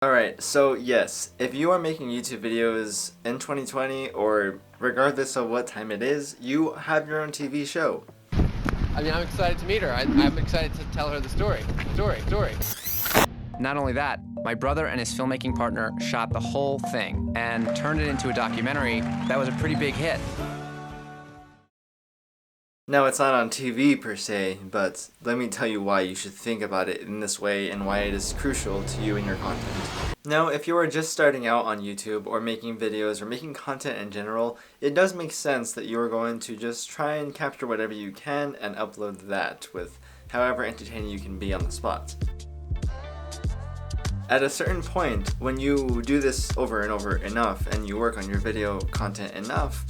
Alright, so yes, if you are making YouTube videos in 2020 or regardless of what time it is, you have your own TV show. I mean, I'm excited to meet her. I'm excited to tell her the story. Not only that, my brother and his filmmaking partner shot the whole thing and turned it into a documentary that was a pretty big hit. Now, it's not on TV per se, but let me tell you why you should think about it in this way and why it is crucial to you and your content. Now, if you are just starting out on YouTube or making videos or making content in general, it does make sense that you are going to just try and capture whatever you can and upload that with however entertaining you can be on the spot. At a certain point, when you do this over and over enough and you work on your video content enough,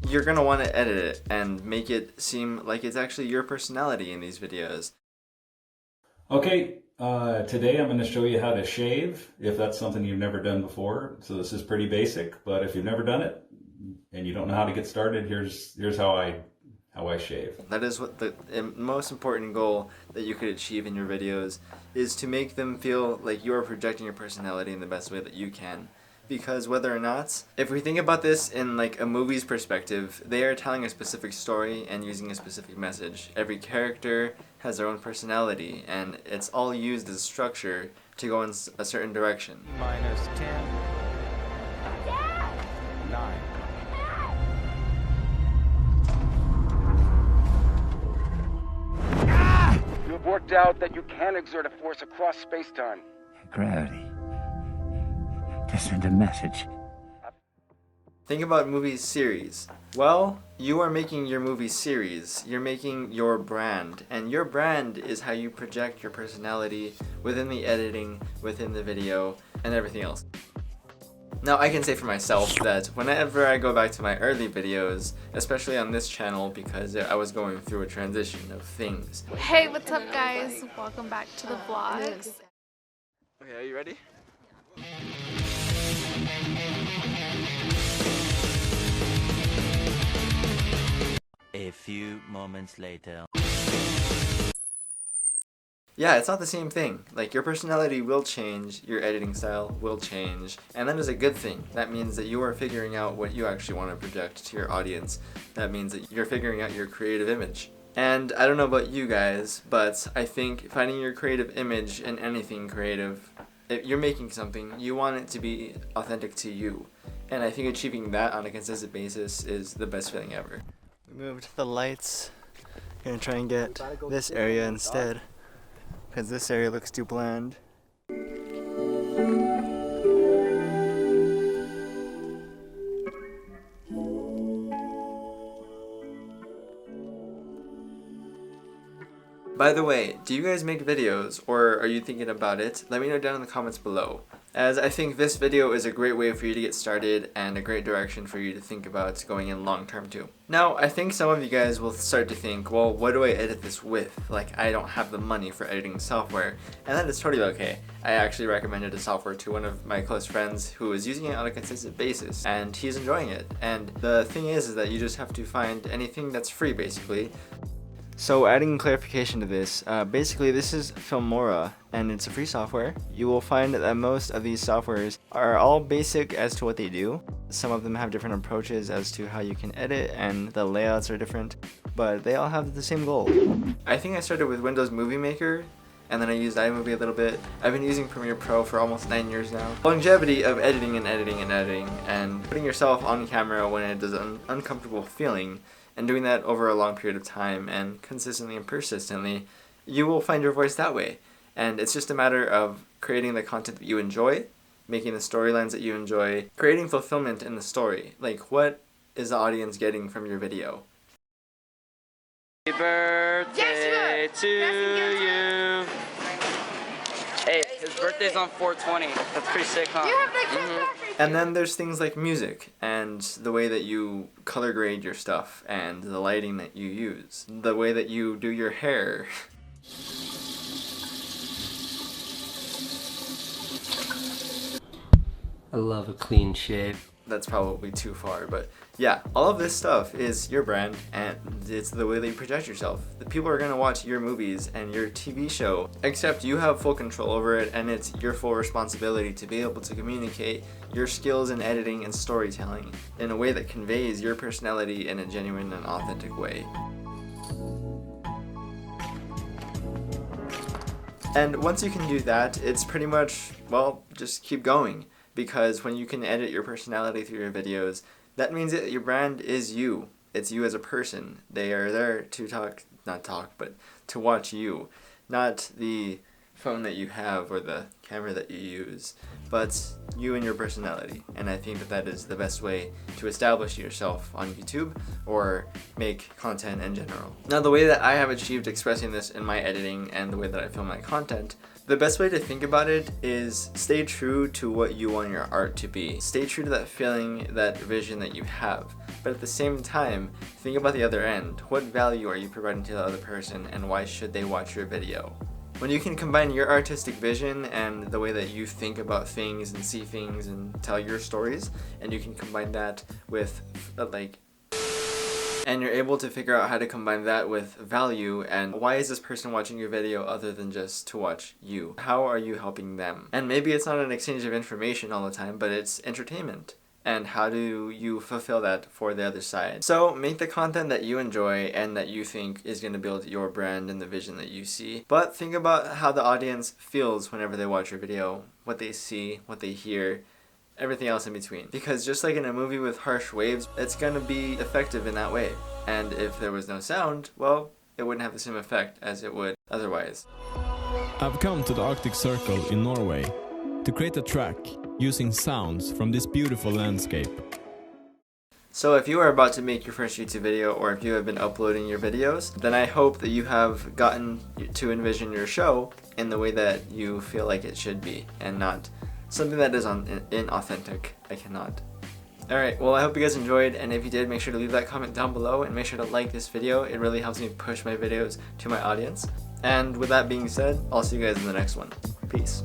you're going to want to edit it and make it seem like it's actually your personality in these videos. Okay, today I'm going to show you how to shave, if that's something you've never done before. So this is pretty basic, but if you've never done it and you don't know how to get started, here's how I shave. That is what the most important goal that you could achieve in your videos is to make them feel like you are projecting your personality in the best way that you can. Because whether or not, if we think about this in like a movie's perspective, they are telling a specific story and using a specific message. Every character has their own personality and it's all used as structure to go in a certain direction. -10. Dad! 9. You have worked out that you can exert a force across space-time. Gravity. To send a message. Think about movie series. Well, you are making your movie series. You're making your brand. And your brand is how you project your personality within the editing, within the video, and everything else. Now, I can say for myself that whenever I go back to my early videos, especially on this channel because I was going through a transition of things. Hey, what's up guys? Welcome back to the vlogs. Okay, are you ready? A few moments later. Yeah, it's not the same thing. Like, your personality will change, your editing style will change, and that is a good thing. That means that you are figuring out what you actually want to project to your audience. That means that you're figuring out your creative image. And I don't know about you guys, but I think finding your creative image in anything creative, if you're making something, you want it to be authentic to you. And I think achieving that on a consistent basis is the best feeling ever. We moved the lights. Gonna try and get this area instead, because this area looks too bland. By the way, do you guys make videos, or are you thinking about it? Let me know down in the comments below, as I think this video is a great way for you to get started and a great direction for you to think about going in long term too. Now, I think some of you guys will start to think, well, what do I edit this with? Like, I don't have the money for editing software, and that is totally okay. I actually recommended a software to one of my close friends who is using it on a consistent basis, and he's enjoying it. And the thing is that you just have to find anything that's free, basically. So adding clarification to this, basically this is Filmora and it's a free software. You will find that most of these softwares are all basic as to what they do. Some of them have different approaches as to how you can edit and the layouts are different, but they all have the same goal. I think I started with Windows Movie Maker and then I used iMovie a little bit. I've been using Premiere Pro for almost 9 years now. Longevity of editing and putting yourself on camera when it is an uncomfortable feeling and doing that over a long period of time and consistently and persistently, you will find your voice that way. And it's just a matter of creating the content that you enjoy, making the storylines that you enjoy, creating fulfillment in the story. Like, what is the audience getting from your video? Happy birthday to you. Hey, his birthday's on 4/20. That's pretty sick, huh? You have the Christmas tree. And then there's things like music and the way that you color grade your stuff and the lighting that you use, the way that you do your hair. I love a clean shave. that's probably too far, but yeah, all of this stuff is your brand, and it's the way that you project yourself. The people are gonna watch your movies and your TV show, except you have full control over it, and it's your full responsibility to be able to communicate your skills in editing and storytelling in a way that conveys your personality in a genuine and authentic way. And once you can do that, it's pretty much, well, just keep going. Because when you can edit your personality through your videos, that means that your brand is you. It's you as a person. They are there to to watch you. Not the phone that you have or the camera that you use, but you and your personality. And I think that that is the best way to establish yourself on YouTube or make content in general. Now, the way that I have achieved expressing this in my editing and the way that I film my content, the best way to think about it is stay true to what you want your art to be. Stay true to that feeling, that vision that you have. But at the same time, think about the other end. What value are you providing to the other person, and why should they watch your video? When you can combine your artistic vision and the way that you think about things and see things and tell your stories, and you can combine that with and you're able to figure out how to combine that with value and why is this person watching your video other than just to watch you? How are you helping them? And maybe it's not an exchange of information all the time, but it's entertainment. And how do you fulfill that for the other side? So make the content that you enjoy and that you think is going to build your brand and the vision that you see. But think about how the audience feels whenever they watch your video, what they see, what they hear, everything else in between. Because just like in a movie with harsh waves, it's going to be effective in that way. And if there was no sound, well, it wouldn't have the same effect as it would otherwise. I've come to the Arctic Circle in Norway to create a track using sounds from this beautiful landscape. So if you are about to make your first YouTube video, or if you have been uploading your videos, then I hope that you have gotten to envision your show in the way that you feel like it should be, and not something that is inauthentic. I cannot. Alright, well I hope you guys enjoyed, and if you did, make sure to leave that comment down below and make sure to like this video. It really helps me push my videos to my audience. And with that being said, I'll see you guys in the next one. Peace.